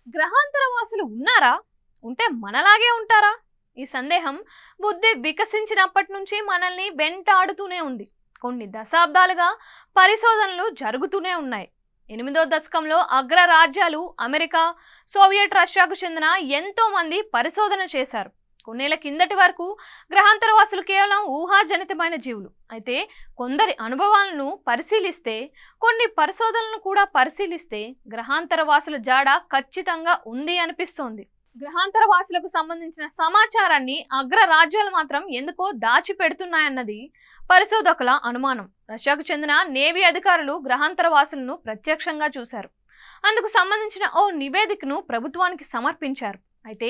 గ్రహాంతర వాసులు ఉన్నారా? ఉంటే మనలాగే ఉంటారా? ఈ సందేహం బుద్ధి వికసించినప్పటి నుంచి మనల్ని వెంటాడుతూనే ఉంది. కొన్ని దశాబ్దాలుగా పరిశోధనలు జరుగుతూనే ఉన్నాయి. 8వ దశకంలో అగ్రరాజ్యాలు అమెరికా, సోవియట్ రష్యాకు చెందిన ఎంతో మంది పరిశోధన చేశారు. కొన్నేళ్ల కిందటి వరకు గ్రహాంతరవాసులు కేవలం ఊహాజనితమైన జీవులు. అయితే కొందరి అనుభవాలను పరిశీలిస్తే, కొన్ని పరిశోధనలను కూడా పరిశీలిస్తే గ్రహాంతరవాసుల జాడ ఖచ్చితంగా ఉంది అనిపిస్తోంది. గ్రహాంతరవాసులకు సంబంధించిన సమాచారాన్ని అగ్రరాజ్యాలు మాత్రం ఎందుకో దాచిపెడుతున్నాయన్నది పరిశోధకుల అనుమానం. రష్యాకు చెందిన నేవీ అధికారులు గ్రహాంతరవాసులను ప్రత్యక్షంగా చూశారు. అందుకు సంబంధించిన ఓ నివేదికను ప్రభుత్వానికి సమర్పించారు. అయితే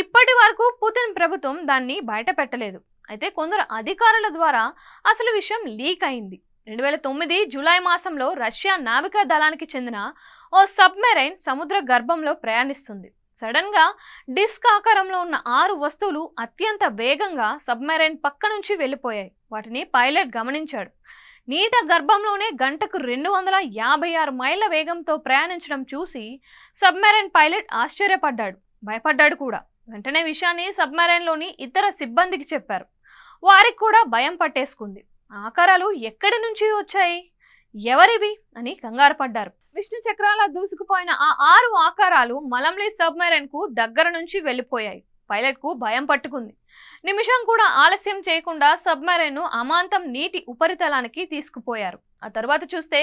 ఇప్పటి వరకు పుతిన్ ప్రభుత్వం దాన్ని బయట పెట్టలేదు. అయితే కొందరు అధికారుల ద్వారా అసలు విషయం లీక్ అయింది. 2009 జూలై మాసంలో రష్యా నావికా దళానికి చెందిన ఓ సబ్మెరైన్ సముద్ర గర్భంలో ప్రయాణిస్తుంది. సడన్ గా డిస్క్ ఆకారంలో ఉన్న 6 వస్తువులు అత్యంత వేగంగా సబ్మెరైన్ పక్క నుంచి వెళ్ళిపోయాయి. వాటిని పైలట్ గమనించాడు. నీట గర్భంలోనే గంటకు 256 మైళ్ళ వేగంతో ప్రయాణించడం చూసి సబ్మెరైన్ పైలట్ ఆశ్చర్యపడ్డాడు, భయపడ్డాడు కూడా. వెంటనే విషయాన్ని సబ్మెరైన్లోని ఇతర సిబ్బందికి చెప్పారు. వారికి కూడా భయం పట్టేసుకుంది. ఆకారాలు ఎక్కడి నుంచి వచ్చాయి, ఎవరివి అని కంగారు పడ్డారు. విష్ణు చక్రాల దూసుకుపోయిన ఆ 6 ఆకారాలు మలంలీ సబ్మెరైన్ కు దగ్గర నుంచి వెళ్ళిపోయాయి. పైలట్ కు భయం పట్టుకుంది. నిమిషం కూడా ఆలస్యం చేయకుండా సబ్మెరైన్ ను అమాంతం నీటి ఉపరితలానికి తీసుకుపోయారు. ఆ తర్వాత చూస్తే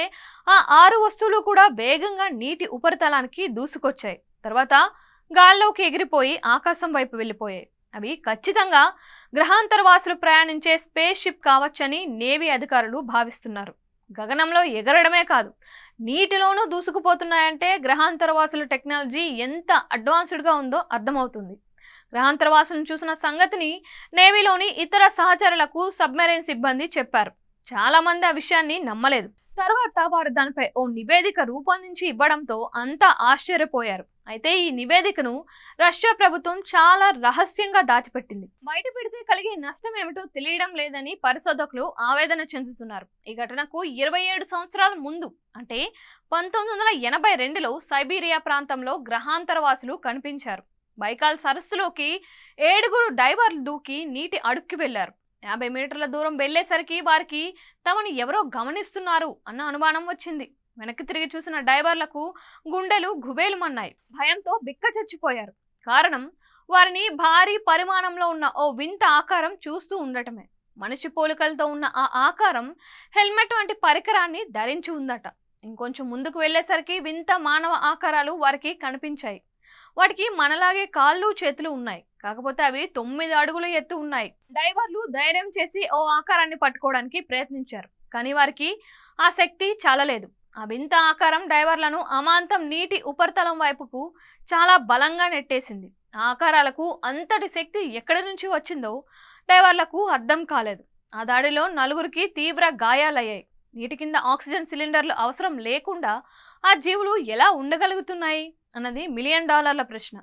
ఆ 6 వస్తువులు కూడా వేగంగా నీటి ఉపరితలానికి దూసుకొచ్చాయి. తర్వాత గాల్లోకి ఎగిరిపోయి ఆకాశం వైపు వెళ్ళిపోయాయి. అవి ఖచ్చితంగా గ్రహాంతరవాసులు ప్రయాణించే స్పేస్ షిప్ కావచ్చని నేవీ అధికారులు భావిస్తున్నారు. గగనంలో ఎగరడమే కాదు, నీటిలోనూ దూసుకుపోతున్నాయంటే గ్రహాంతరవాసుల టెక్నాలజీ ఎంత అడ్వాన్స్డ్గా ఉందో అర్థమవుతుంది. గ్రహాంతరవాసులను చూసిన సంగతిని నేవీలోని ఇతర సహచరులకు సబ్మెరైన్ సిబ్బంది చెప్పారు. చాలా మంది ఆ విషయాన్ని నమ్మలేదు. తర్వాత వారు దానిపై ఓ నివేదిక రూపొందించి ఇవ్వడంతో అంతా ఆశ్చర్యపోయారు. అయితే ఈ నివేదికను రష్యా ప్రభుత్వం చాలా రహస్యంగా దాచిపెట్టింది. బయట పెడితే కలిగే నష్టం ఏమిటో తెలియడం లేదని పరిశోధకులు ఆవేదన చెందుతున్నారు. ఈ ఘటనకు 27 సంవత్సరాల ముందు అంటే 1982లో సైబీరియా ప్రాంతంలో గ్రహాంతరవాసులు కనిపించారు. బైకాల్ సరస్సులోకి 7 డైవర్లు దూకి నీటి అడుక్కి వెళ్లారు. 50 మీటర్ల దూరం వెళ్లేసరికి వారికి తమను ఎవరో గమనిస్తున్నారు అన్న అనుమానం వచ్చింది. వెనక్కి తిరిగి చూసిన డైవర్లకు గుండెలు గుబేలుమన్నాయి. భయంతో బిక్క చచ్చిపోయారు. కారణం, వారిని భారీ పరిమాణంలో ఉన్న ఓ వింత ఆకారం చూస్తూ ఉండటమే. మనిషి పోలికలతో ఉన్న ఆ ఆకారం హెల్మెట్ వంటి పరికరాన్ని ధరించి ఉందట. ఇంకొంచెం ముందుకు వెళ్లేసరికి వింత మానవ ఆకారాలు వారికి కనిపించాయి. వాటికి మనలాగే కాళ్ళు చేతులు ఉన్నాయి, కాకపోతే అవి 9 అడుగుల ఎత్తు ఉన్నాయి. డైవర్లు ధైర్యం చేసి ఓ ఆకారాన్ని పట్టుకోవడానికి ప్రయత్నించారు, కానీ వారికి ఆ శక్తి చాలలేదు. ఆ వింత ఆకారం డైవర్లను అమాంతం నీటి ఉపరితలం వైపుకు చాలా బలంగా నెట్టేసింది. ఆ ఆకారాలకు అంతటి శక్తి ఎక్కడి నుంచి వచ్చిందో డైవర్లకు అర్థం కాలేదు. ఆ దాడిలో 4గురికి తీవ్ర గాయాలయ్యాయి. నీటి కింద ఆక్సిజన్ సిలిండర్లు అవసరం లేకుండా ఆ జీవులు ఎలా ఉండగలుగుతున్నాయి అన్నది $1 మిలియన్ ప్రశ్న.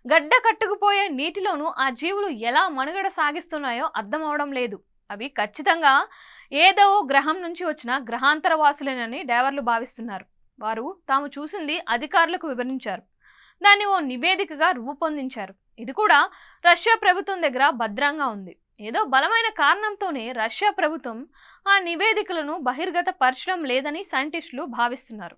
గడ్డ కట్టుకుపోయే నీటిలోనూ ఆ జీవులు ఎలా మనుగడ సాగిస్తున్నాయో అర్థం అవడం లేదు. అవి ఖచ్చితంగా ఏదో గ్రహం నుంచి వచ్చిన గ్రహాంతరవాసులేనని డైవర్లు భావిస్తున్నారు. వారు తాము చూసింది అధికారులకు వివరించారు. దాన్ని ఓ నివేదికగా రూపొందించారు. ఇది కూడా రష్యా ప్రభుత్వం దగ్గర భద్రంగా ఉంది. ఏదో బలమైన కారణంతోనే రష్యా ప్రభుత్వం ఆ నివేదికలను బహిర్గత పరచడం లేదని సైంటిస్టులు భావిస్తున్నారు.